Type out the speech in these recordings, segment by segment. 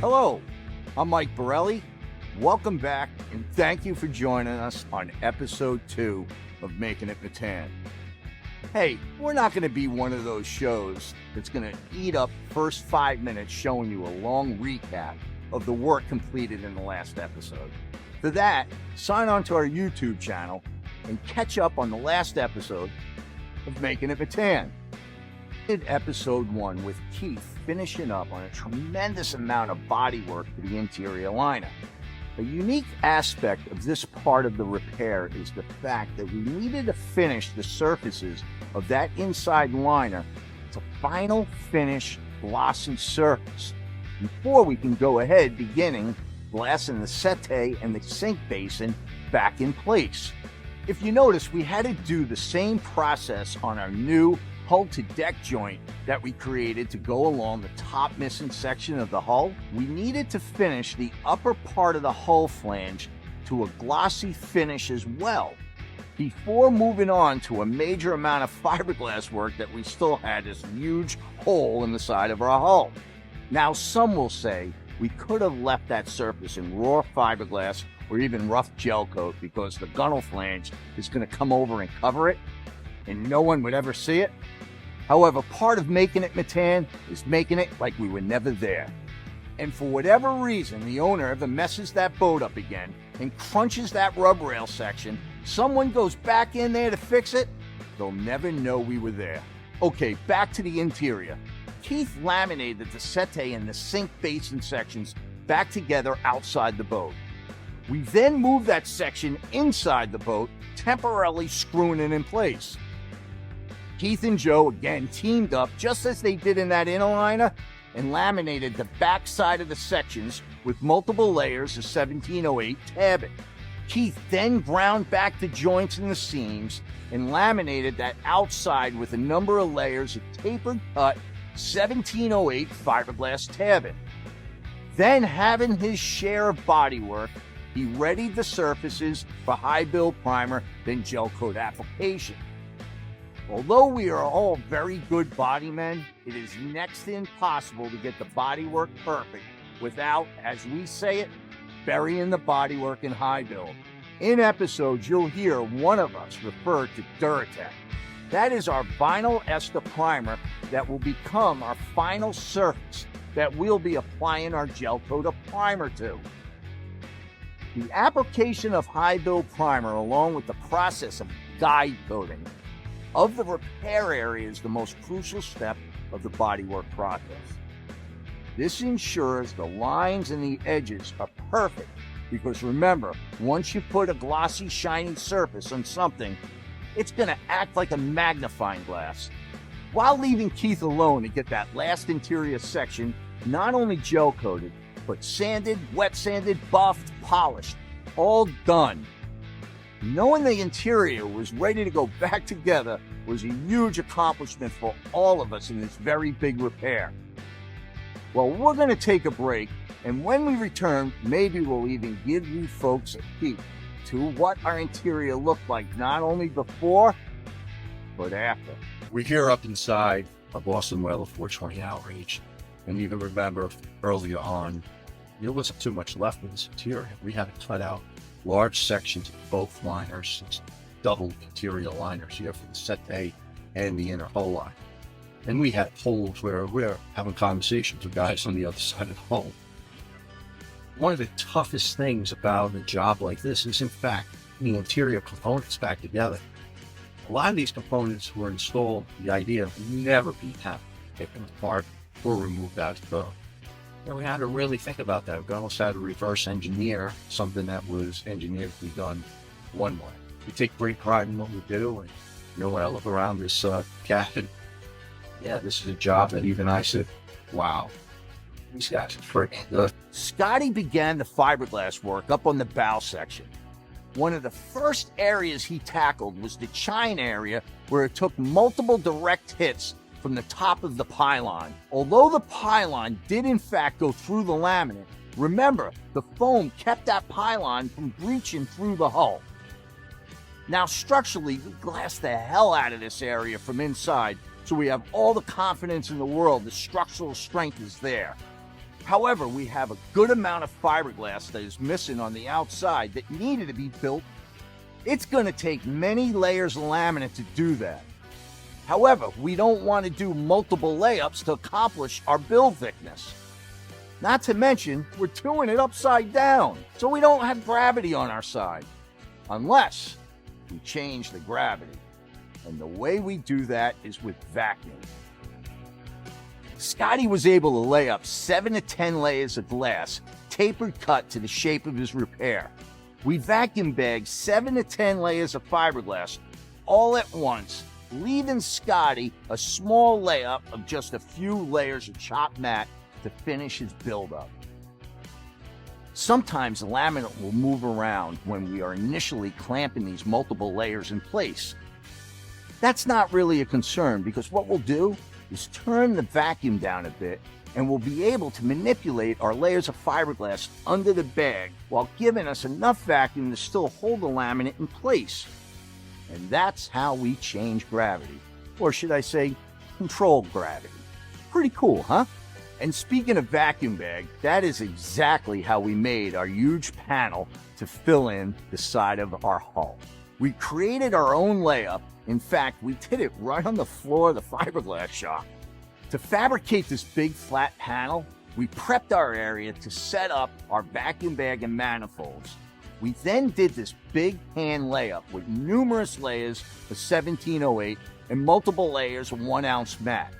Hello, I'm Mike Borelli. Welcome back, and thank you for joining us on episode 2 of Making It Metan. Hey, we're not going to be one of those shows that's going to eat up first 5 minutes showing you a long recap of the work completed in the last episode. For that, sign on to our YouTube channel and catch up on the last episode of Making It Metan. We did episode 1 with Keith finishing up on a tremendous amount of bodywork for the interior liner. A unique aspect of this part of the repair is the fact that we needed to finish the surfaces of that inside liner to final finish glossy surface before we can go ahead beginning glassing the settee and the sink basin back in place. If you notice, we had to do the same process on our new hull to deck joint that we created to go along the top missing section of the hull. We needed to finish the upper part of the hull flange to a glossy finish as well, before moving on to a major amount of fiberglass work that we still had this huge hole in the side of our hull. Now, some will say we could have left that surface in raw fiberglass or even rough gel coat because the gunnel flange is going to come over and cover it and no one would ever see it. However, part of Making It Metan is making it like we were never there. And for whatever reason the owner ever messes that boat up again and crunches that rub rail section, someone goes back in there to fix it, they'll never know we were there. Okay, back to the interior. Keith laminated the settee and the sink basin sections back together outside the boat. We then moved that section inside the boat, temporarily screwing it in place. Keith and Joe again teamed up just as they did in that inner liner and laminated the back side of the sections with multiple layers of 1708 tabbing. Keith then ground back the joints in the seams and laminated that outside with a number of layers of tapered cut 1708 fiberglass tabbing. Then, having his share of bodywork, he readied the surfaces for high build primer, then gel coat application. Although we are all very good body men, it is next to impossible to get the bodywork perfect without, as we say it, burying the bodywork in high build. In episodes, you'll hear one of us refer to Duratec. That is our vinyl ester primer that will become our final surface that we'll be applying our gel coat of primer to. The application of high build primer along with the process of guide coating of the repair area is the most crucial step of the bodywork process. This ensures the lines and the edges are perfect because remember, once you put a glossy, shiny surface on something, it's going to act like a magnifying glass. While leaving Keith alone to get that last interior section not only gel coated, but sanded, wet sanded, buffed, polished, all done. Knowing the interior was ready to go back together was a huge accomplishment for all of us in this very big repair. Well, we're going to take a break, and when we return, maybe we'll even give you folks a peek to what our interior looked like not only before, but after. We're here up inside a Boston Whaler 420 Outrage, and you can remember earlier on, there wasn't too much left of this interior. We had to cut out large sections of both liners, double interior liners here for the settee and the inner hull line. And we had holes where we're having conversations with guys on the other side of the hull. One of the toughest things about a job like this is, in fact, the interior components back together. A lot of these components were installed with the idea of never being taken apart or removed out of the boat. And we had to really think about that. We almost had to reverse engineer something that was engineered to be done one way. We take great pride in what we do, and when I look around this cabin, yeah, this is a job that even I said, wow, these guys are freaking good. Scotty began the fiberglass work up on the bow section. One of the first areas he tackled was the chine area where it took multiple direct hits from the top of the pylon. Although the pylon did in fact go through the laminate, remember, the foam kept that pylon from breaching through the hull. Now structurally, we glassed the hell out of this area from inside, so we have all the confidence in the world the structural strength is there. However, we have a good amount of fiberglass that is missing on the outside that needed to be built. It's going to take many layers of laminate to do that. However, we don't want to do multiple layups to accomplish our build thickness. Not to mention, we're doing it upside down, so we don't have gravity on our side. Unless we change the gravity. And the way we do that is with vacuum. Scotty was able to lay up 7 to 10 layers of glass, tapered cut to the shape of his repair. We vacuum bagged 7 to 10 layers of fiberglass all at once, leaving Scotty a small layup of just a few layers of chopped mat to finish his buildup. Sometimes the laminate will move around when we are initially clamping these multiple layers in place. That's not really a concern because what we'll do is turn the vacuum down a bit and we'll be able to manipulate our layers of fiberglass under the bag while giving us enough vacuum to still hold the laminate in place. And that's how we change gravity. Or should I say, control gravity. Pretty cool, huh? And speaking of vacuum bag, that is exactly how we made our huge panel to fill in the side of our hull. We created our own layup. In fact, we did it right on the floor of the fiberglass shop. To fabricate this big flat panel, we prepped our area to set up our vacuum bag and manifolds. We then did this big hand layup with numerous layers of 1708 and multiple layers of 1 ounce mat.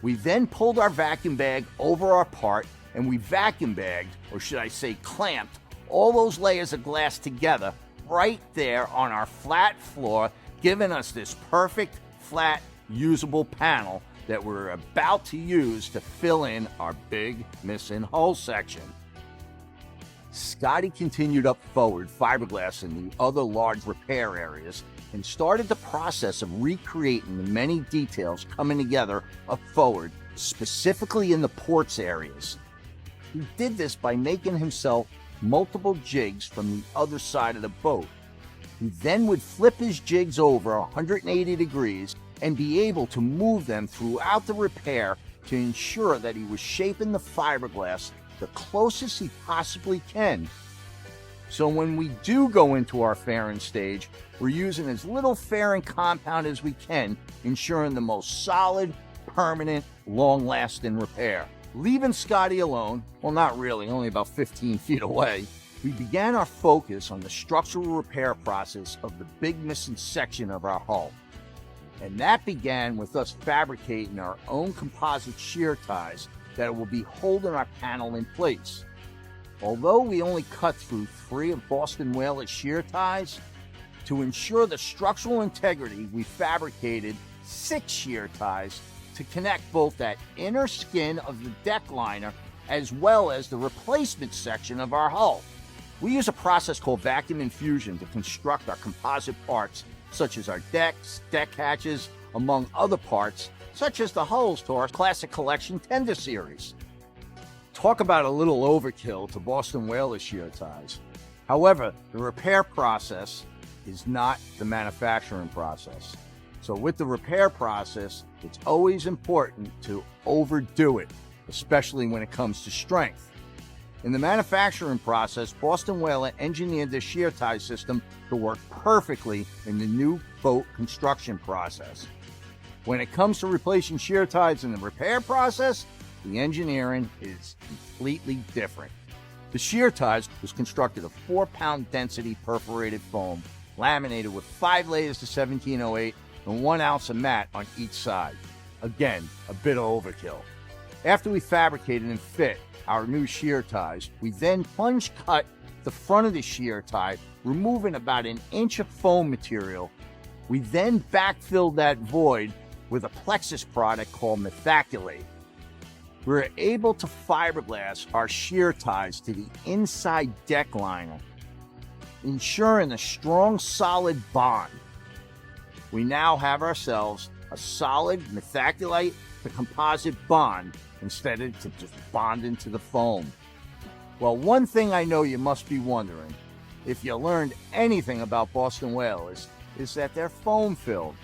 We then pulled our vacuum bag over our part and we vacuum bagged, or should I say clamped, all those layers of glass together right there on our flat floor, giving us this perfect, flat, usable panel that we're about to use to fill in our big missing hull section. Scotty continued up forward, fiberglass in the other large repair areas, and started the process of recreating the many details coming together up forward, specifically in the ports areas. He did this by making himself multiple jigs from the other side of the boat. He then would flip his jigs over 180 degrees and be able to move them throughout the repair to ensure that he was shaping the fiberglass the closest he possibly can. So when we do go into our fairing stage, we're using as little fairing compound as we can, ensuring the most solid, permanent, long-lasting repair. Leaving Scotty alone, well not really, only about 15 feet away, we began our focus on the structural repair process of the big missing section of our hull. And that began with us fabricating our own composite shear ties that will be holding our panel in place. Although we only cut through 3 of Boston Whaler's shear ties, to ensure the structural integrity, we fabricated 6 shear ties to connect both that inner skin of the deck liner as well as the replacement section of our hull. We use a process called vacuum infusion to construct our composite parts, such as our decks, deck hatches, among other parts, such as the hulls to our Classic Collection Tender Series. Talk about a little overkill to Boston Whaler shear ties. However, the repair process is not the manufacturing process. So with the repair process, it's always important to overdo it, especially when it comes to strength. In the manufacturing process, Boston Whaler engineered the shear tie system to work perfectly in the new boat construction process. When it comes to replacing shear ties in the repair process, the engineering is completely different. The shear ties was constructed of 4-pound density perforated foam, laminated with 5 layers of 1708 and 1 ounce of mat on each side. Again, a bit of overkill. After we fabricated and fit our new shear ties, we then plunge cut the front of the shear tie, removing about 1 inch of foam material. We then backfilled that void with a plexus product called meticulous. We were able to fiberglass our shear ties to the inside deck liner, ensuring a strong, solid bond. We now have ourselves a solid meticulous to composite bond instead of just bonding to the foam. Well, one thing I know you must be wondering, if you learned anything about Boston Whalers, is that they're foam filled.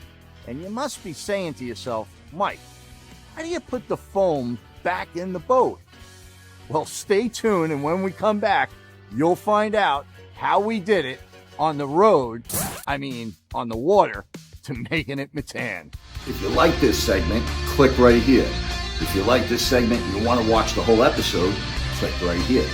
And you must be saying to yourself, Mike, how do you put the foam back in the boat? Well, stay tuned, and when we come back, you'll find out how we did it on the road, on the water, to making it Metan. If you like this segment, click right here. If you like this segment and you want to watch the whole episode, click right here.